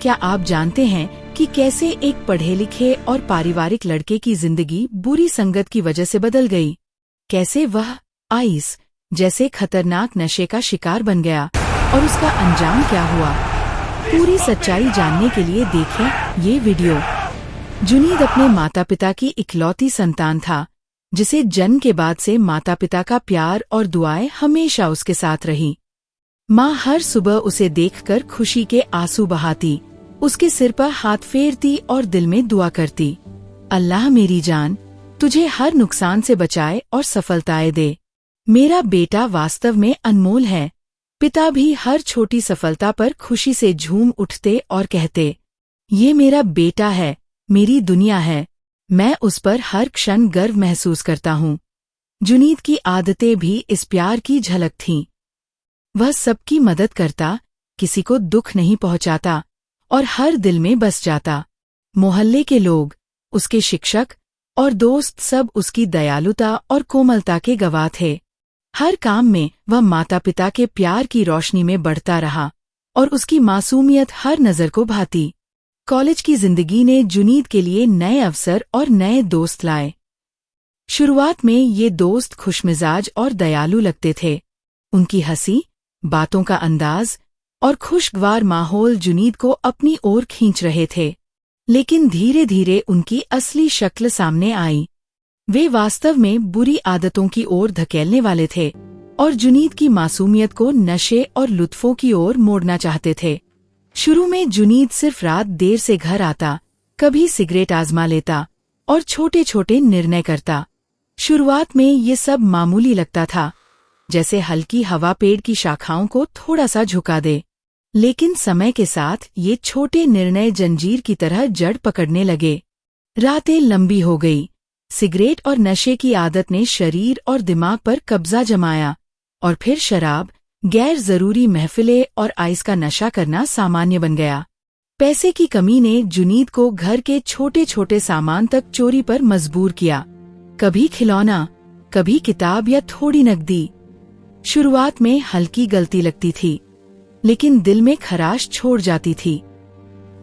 क्या आप जानते हैं कि कैसे एक पढ़े लिखे और पारिवारिक लड़के की जिंदगी बुरी संगत की वजह से बदल गई? कैसे वह आइस जैसे खतरनाक नशे का शिकार बन गया और उसका अंजाम क्या हुआ? पूरी सच्चाई जानने के लिए देखें ये वीडियो। जुनीद अपने माता पिता की इकलौती संतान था, जिसे जन्म के बाद से माता पिता का प्यार और दुआएं हमेशा उसके साथ रही। माँ हर सुबह उसे देखकर खुशी के आंसू बहाती, उसके सिर पर हाथ फेरती और दिल में दुआ करती, अल्लाह मेरी जान तुझे हर नुकसान से बचाए और सफलताएं दे। मेरा बेटा वास्तव में अनमोल है। पिता भी हर छोटी सफलता पर खुशी से झूम उठते और कहते, ये मेरा बेटा है, मेरी दुनिया है, मैं उस पर हर क्षण गर्व महसूस करता हूँ। जुनीद की आदतें भी इस प्यार की झलक थीं। वह सबकी मदद करता, किसी को दुख नहीं पहुंचाता और हर दिल में बस जाता। मोहल्ले के लोग, उसके शिक्षक और दोस्त सब उसकी दयालुता और कोमलता के गवाह थे। हर काम में वह माता पिता के प्यार की रोशनी में बढ़ता रहा और उसकी मासूमियत हर नज़र को भाती। कॉलेज की जिंदगी ने जुनीद के लिए नए अवसर और नए दोस्त लाए। शुरुआत में ये दोस्त खुशमिजाज और दयालु लगते थे। उनकी हंसी, बातों का अंदाज और खुशगवार माहौल जुनीद को अपनी ओर खींच रहे थे। लेकिन धीरे धीरे उनकी असली शक्ल सामने आई। वे वास्तव में बुरी आदतों की ओर धकेलने वाले थे और जुनीद की मासूमियत को नशे और लुत्फों की ओर मोड़ना चाहते थे। शुरू में जुनीद सिर्फ रात देर से घर आता, कभी सिगरेट आजमा लेता और छोटे छोटे निर्णय करता। शुरुआत में ये सब मामूली लगता था, जैसे हल्की हवा पेड़ की शाखाओं को थोड़ा सा झुका दे। लेकिन समय के साथ ये छोटे निर्णय जंजीर की तरह जड़ पकड़ने लगे। रातें लंबी हो गई। सिगरेट और नशे की आदत ने शरीर और दिमाग पर कब्जा जमाया और फिर शराब, गैर जरूरी महफिलें और आइस का नशा करना सामान्य बन गया। पैसे की कमी ने जुनीद को घर के छोटे छोटे सामान तक चोरी पर मजबूर किया। कभी खिलौना, कभी किताब या थोड़ी नकदी। शुरुआत में हल्की गलती लगती थी, लेकिन दिल में खराश छोड़ जाती थी।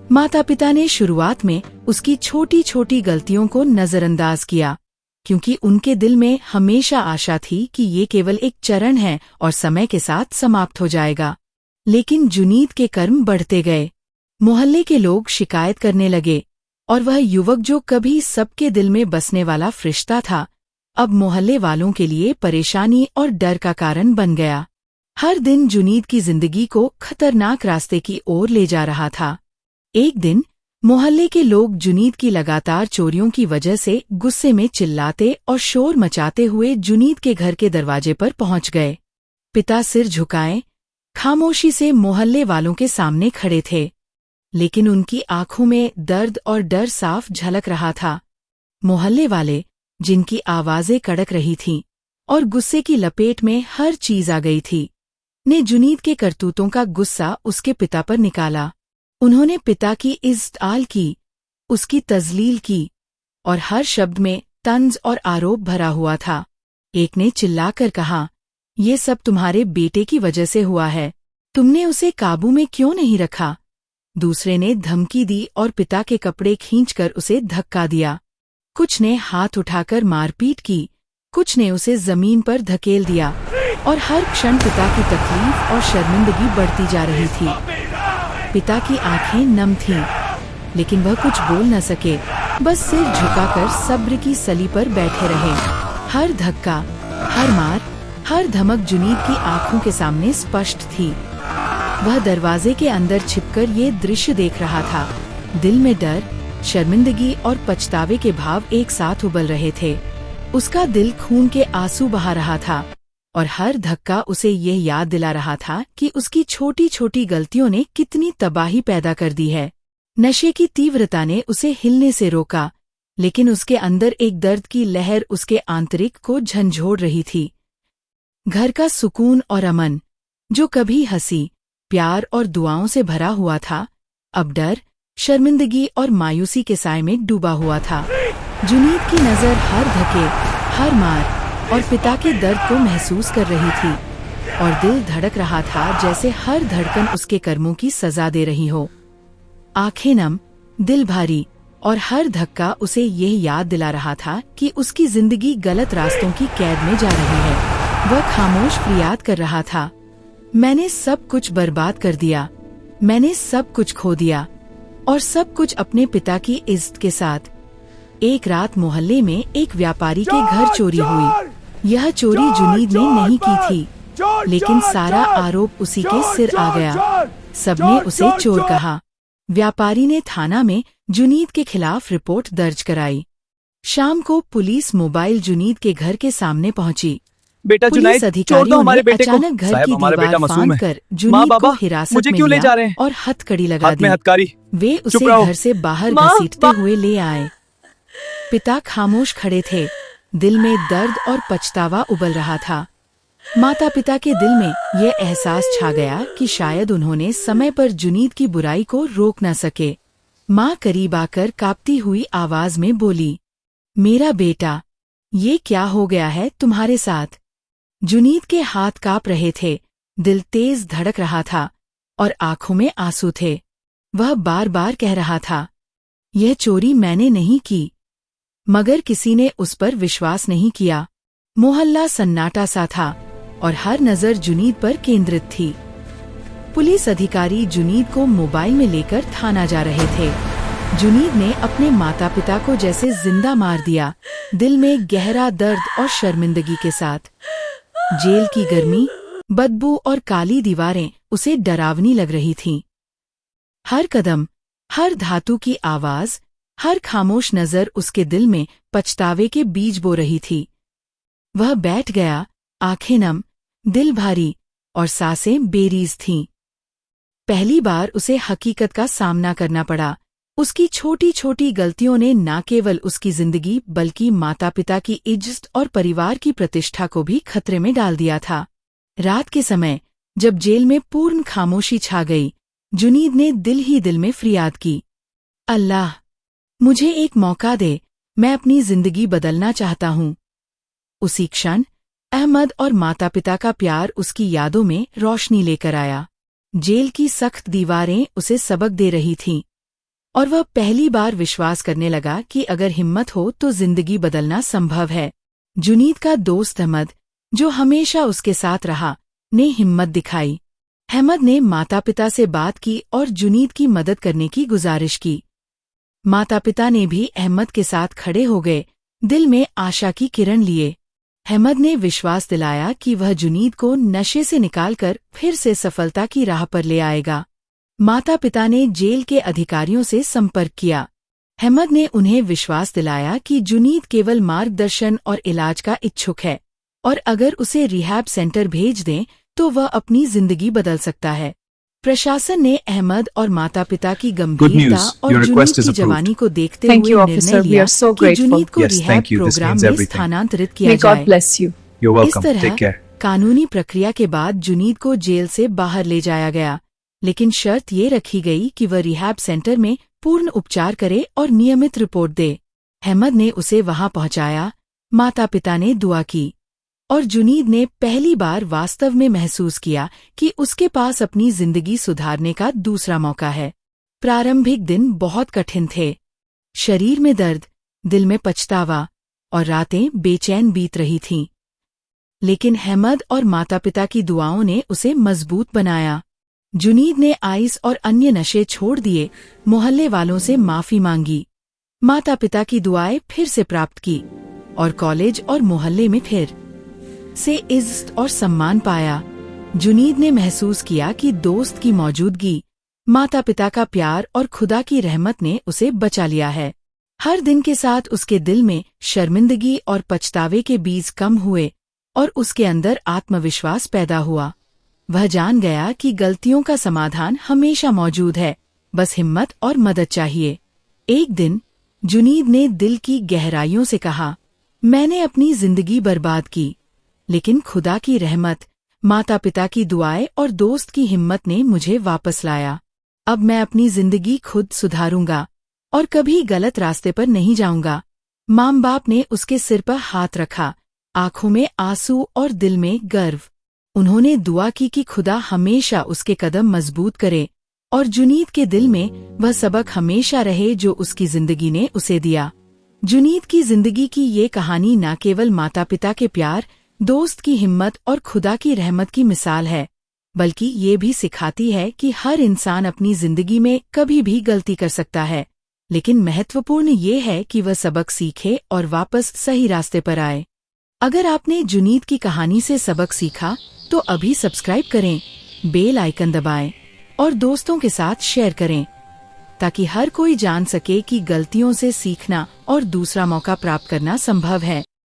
माता पिता ने शुरुआत में उसकी छोटी छोटी गलतियों को नजरअंदाज किया, क्योंकि उनके दिल में हमेशा आशा थी कि ये केवल एक चरण है और समय के साथ समाप्त हो जाएगा। लेकिन जुनीद के कर्म बढ़ते गए। मोहल्ले के लोग शिकायत करने लगे और वह युवक जो कभी सबके दिल में बसने वाला फरिश्ता था, अब मोहल्ले वालों के लिए परेशानी और डर का कारण बन गया। हर दिन जुनीद की जिंदगी को खतरनाक रास्ते की ओर ले जा रहा था। एक दिन मोहल्ले के लोग जुनीद की लगातार चोरियों की वजह से गुस्से में चिल्लाते और शोर मचाते हुए जुनीद के घर के दरवाजे पर पहुंच गए। पिता सिर झुकाए, खामोशी से मोहल्ले वालों के सामने खड़े थे, लेकिन उनकी आंखों में दर्द और डर साफ झलक रहा था। मोहल्ले वाले, जिनकी आवाजें कड़क रही थीं और गुस्से की लपेट में हर चीज आ गई थी, ने जुनीद के करतूतों का गुस्सा उसके पिता पर निकाला। उन्होंने पिता की इज्जत की, उसकी तजलील की और हर शब्द में तंज और आरोप भरा हुआ था। एक ने चिल्लाकर कहा, ये सब तुम्हारे बेटे की वजह से हुआ है, तुमने उसे काबू में क्यों नहीं रखा? दूसरे ने धमकी दी और पिता के कपड़े खींचकर उसे धक्का दिया। कुछ ने हाथ उठाकर मारपीट की, कुछ ने उसे जमीन पर धकेल दिया और हर क्षण पिता की तकलीफ और शर्मिंदगी बढ़ती जा रही थी। पिता की आंखें नम थीं, लेकिन वह कुछ बोल न सके, बस सिर झुकाकर सब्र की सली पर बैठे रहे। हर धक्का, हर मार, हर धमक जुनीद की आंखों के सामने स्पष्ट थी। वह दरवाजे के अंदर छिपकर ये दृश्य देख रहा था। दिल में डर, शर्मिंदगी और पछतावे के भाव एक साथ उबल रहे थे। उसका दिल खून के आंसू बहा रहा था और हर धक्का उसे यह याद दिला रहा था कि उसकी छोटी छोटी गलतियों ने कितनी तबाही पैदा कर दी है। नशे की तीव्रता ने उसे हिलने से रोका, लेकिन उसके अंदर एक दर्द की लहर उसके आंतरिक को झंझोड़ रही थी। घर का सुकून और अमन, जो कभी हंसी, प्यार और दुआओं से भरा हुआ था, अब डर, शर्मिंदगी और मायूसी के साए में डूबा हुआ था। जुनीद की नज़र हर धक्के, हर मार और पिता के दर्द को महसूस कर रही थी और दिल धड़क रहा था जैसे हर धड़कन उसके कर्मों की सजा दे रही हो। आंखें नम, दिल भारी, और हर धक्का उसे यह याद दिला रहा था कि उसकी जिंदगी गलत रास्तों की कैद में जा रही है। वह खामोश फरियाद कर रहा था, मैंने सब कुछ बर्बाद कर दिया, मैंने सब कुछ खो दिया, और सब कुछ अपने पिता की इज्जत के साथ। एक रात मोहल्ले में एक व्यापारी के घर चोरी हुई। यह चोरी जुनीद ने नहीं की थी, लेकिन सारा आरोप उसी के सिर आ गया। सबने उसे चोर कहा। व्यापारी ने थाना में जुनीद के खिलाफ रिपोर्ट दर्ज कराई। शाम को पुलिस मोबाइल जुनीद के घर के सामने पहुंची। बेटा पुलिस जुनैद, छोड़ अधिकारियों दो हमारे ने बेटे को। अचानक घर साहब, की हमारा बेटा दीवार मासूम है। फांदकर माँ जुनीद बाबा, को हिरासत मुझे में क्यों ले जा रहे लिया हैं? और हथकड़ी लगा हाथ में दी। हथकड़ी। वे चुप उसे रहो। घर से बाहर माँ, घसीटते हुए ले आए। पिता खामोश खड़े थे, दिल में दर्द और पछतावा उबल रहा था। माता पिता के दिल में यह एहसास छा गया कि शायद उन्होंने समय पर जुनीद की बुराई को रोक न सके। माँ करीब आकर कांपती हुई आवाज में बोली, मेरा बेटा, ये क्या हो गया है तुम्हारे साथ? जुनीद के हाथ कांप रहे थे, दिल तेज धड़क रहा था, और आंखों में आंसू थे। वह बार बार कह रहा था, यह चोरी मैंने नहीं की। मगर किसी ने उस पर विश्वास नहीं किया। मोहल्ला सन्नाटा सा था, और हर नजर जुनीद पर केंद्रित थी। पुलिस अधिकारी जुनीद को मोबाइल में लेकर थाना जा रहे थे। जुनीद ने अपने माता पिता को जैसे जिंदा मार दिया, दिल में गहरा दर्द और शर्मिंदगी के साथ। जेल की गर्मी, बदबू और काली दीवारें उसे डरावनी लग रही थीं। हर कदम, हर धातु की आवाज, हर खामोश नजर उसके दिल में पछतावे के बीज बो रही थी। वह बैठ गया, आंखें नम, दिल भारी, और सांसें बेरीज थीं। पहली बार उसे हकीकत का सामना करना पड़ा। उसकी छोटी छोटी गलतियों ने न केवल उसकी जिंदगी बल्कि माता पिता की इज्जत और परिवार की प्रतिष्ठा को भी खतरे में डाल दिया था। रात के समय, जब जेल में पूर्ण खामोशी छा गई, जुनीद ने दिल ही दिल में फरियाद की, अल्लाह, मुझे एक मौका दे, मैं अपनी जिंदगी बदलना चाहता हूँ। उसी क्षण अहमद और माता पिता का प्यार उसकी यादों में रोशनी लेकर आया। जेल की सख्त दीवारें उसे सबक दे रही थीं, और वह पहली बार विश्वास करने लगा कि अगर हिम्मत हो तो जिंदगी बदलना संभव है। जुनीद का दोस्त अहमद, जो हमेशा उसके साथ रहा, ने हिम्मत दिखाई। अहमद ने माता पिता से बात की और जुनीद की मदद करने की गुजारिश की। माता पिता ने भी अहमद के साथ खड़े हो गए, दिल में आशा की किरण लिए। अहमद ने विश्वास दिलाया कि वह जुनीद को नशे से निकालकर फिर से सफलता की राह पर ले आएगा। माता पिता ने जेल के अधिकारियों से संपर्क किया। अहमद ने उन्हें विश्वास दिलाया कि जुनीद केवल मार्गदर्शन और इलाज का इच्छुक है, और अगर उसे रिहैब सेंटर भेज दें तो वह अपनी जिंदगी बदल सकता है। प्रशासन ने अहमद और माता पिता की गंभीरता और जुनीद की जवानी को देखते हुए निर्णय लिया कि जुनीद को रिहैब प्रोग्राम में स्थानांतरित किया जाए। इस तरह कानूनी प्रक्रिया के बाद जुनीद को जेल से बाहर ले जाया गया, लेकिन शर्त ये रखी गई कि वह रिहैब सेंटर में पूर्ण उपचार करे और नियमित रिपोर्ट दे। अहमद ने उसे वहां पहुंचाया, माता पिता ने दुआ की, और जुनीद ने पहली बार वास्तव में महसूस किया कि उसके पास अपनी जिंदगी सुधारने का दूसरा मौका है। प्रारंभिक दिन बहुत कठिन थे। शरीर में दर्द, दिल में पछतावा, और रातें बेचैन बीत रही थीं। लेकिन अहमद और माता पिता की दुआओं ने उसे मजबूत बनाया। जुनीद ने आइस और अन्य नशे छोड़ दिए, मोहल्ले वालों से माफी मांगी, माता पिता की दुआएं फिर से प्राप्त की, और कॉलेज और मोहल्ले में फिर से इज्जत और सम्मान पाया। जुनीद ने महसूस किया कि दोस्त की मौजूदगी, माता पिता का प्यार और खुदा की रहमत ने उसे बचा लिया है। हर दिन के साथ उसके दिल में शर्मिंदगी और पछतावे के बीज कम हुए, और उसके अंदर आत्मविश्वास पैदा हुआ। वह जान गया कि गलतियों का समाधान हमेशा मौजूद है, बस हिम्मत और मदद चाहिए। एक दिन जुनीद ने दिल की गहराइयों से कहा, मैंने अपनी जिंदगी बर्बाद की, लेकिन खुदा की रहमत, माता पिता की दुआएं और दोस्त की हिम्मत ने मुझे वापस लाया। अब मैं अपनी जिंदगी खुद सुधारूंगा और कभी गलत रास्ते पर नहीं जाऊंगा। माँ बाप ने उसके सिर पर हाथ रखा, आंखों में आंसू और दिल में गर्व। उन्होंने दुआ की कि खुदा हमेशा उसके कदम मजबूत करे और जुनीद के दिल में वह सबक हमेशा रहे जो उसकी जिंदगी ने उसे दिया। जुनीद की जिंदगी की ये कहानी न केवल माता पिता के प्यार, दोस्त की हिम्मत और खुदा की रहमत की मिसाल है, बल्कि ये भी सिखाती है कि हर इंसान अपनी जिंदगी में कभी भी गलती कर सकता है, लेकिन महत्वपूर्ण ये है कि वह सबक सीखे और वापस सही रास्ते पर आए। अगर आपने जुनीद की कहानी से सबक सीखा तो अभी सब्सक्राइब करें, बेल आइकन दबाएं और दोस्तों के साथ शेयर करें, ताकि हर कोई जान सके कि गलतियों से सीखना और दूसरा मौका प्राप्त करना संभव है।